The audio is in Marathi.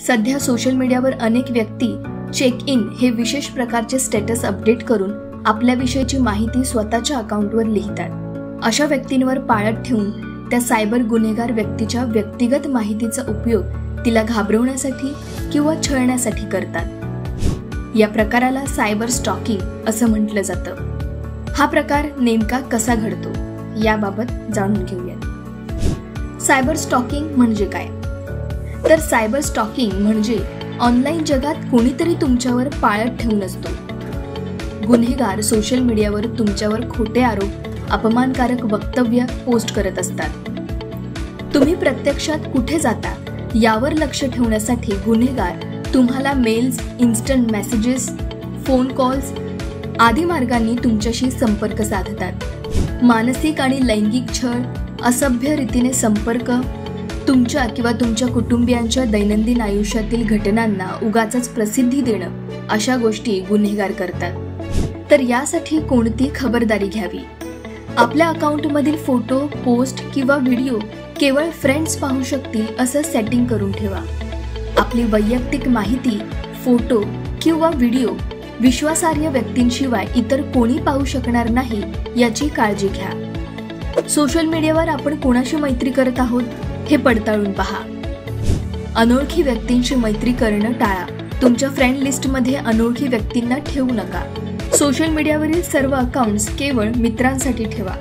सध्या सोशल मीडियावर अनेक व्यक्ती चेक इन हे विशेष प्रकारचे स्टेटस अपडेट करून आपल्याविषयीची माहिती स्वतःच्या अकाउंटवर लिहितात। अशा व्यक्तींवर पाळत ठेवून त्या सायबर गुन्हेगार व्यक्तीच्या व्यक्तिगत माहितीचा उपयोग तिला घाबरवण्यासाठी किंवा छळण्यासाठी करतात। या प्रकाराला सायबर स्टॉकिंग असं म्हटलं जातं। हा प्रकार नेमका कसा घडतो याबाबत जाणून घेऊयात। सायबर स्टॉकिंग म्हणजे काय? तर सायबर स्टॉकिंग म्हणजे ऑनलाईन जगात कोणीतरी तुमच्यावर पाळत ठेवून असतो। गुन्हेगार सोशल मीडियावर तुमच्यावर खोटे आरोप, अपमानकारक वक्तव्य पोस्ट करत असतात। तुम्ही प्रत्यक्षात कुठे जाता यावर लक्ष ठेवण्यासाठी गुन्हेगार तुम्हाला mails, instant messages, phone calls आदी मार्गांनी तुमच्याशी संपर्क साधतात। मानसिक आणि लैंगिक छळ, असभ्य रीतीने संपर्क, तुमच्या किंवा तुमच्या कुटुंबियांच्या दैनंदिन आयुष्यातील घटनांना उगाचच प्रसिद्धी देणं अशा गोष्टी गुन्हेगार करतात। तर यासाठी कोणती खबरदारी घ्यावी? आपल्या अकाउंटमधील फोटो, पोस्ट किंवा व्हिडिओ केवळ फ्रेंड्स पाहू शकतील असं सेटिंग करून ठेवा। आपली वैयक्तिक माहिती, फोटो किंवा व्हिडिओ विश्वासार्ह व्यक्तींशिवाय इतर कोणी पाहू शकणार नाही याची काळजी घ्या। सोशल मीडियावर आपण कोणाशी मैत्री करत आहोत हे पडताळून पहा। अनोळखी व्यक्तींशी मैत्री करणं टाळा। तुमच्या फ्रेंड लिस्टमध्ये अनोळखी व्यक्तींना ठेवू नका। सोशल मीडियावरील सर्व अकाउंट्स केवळ मित्रांसाठी ठेवा।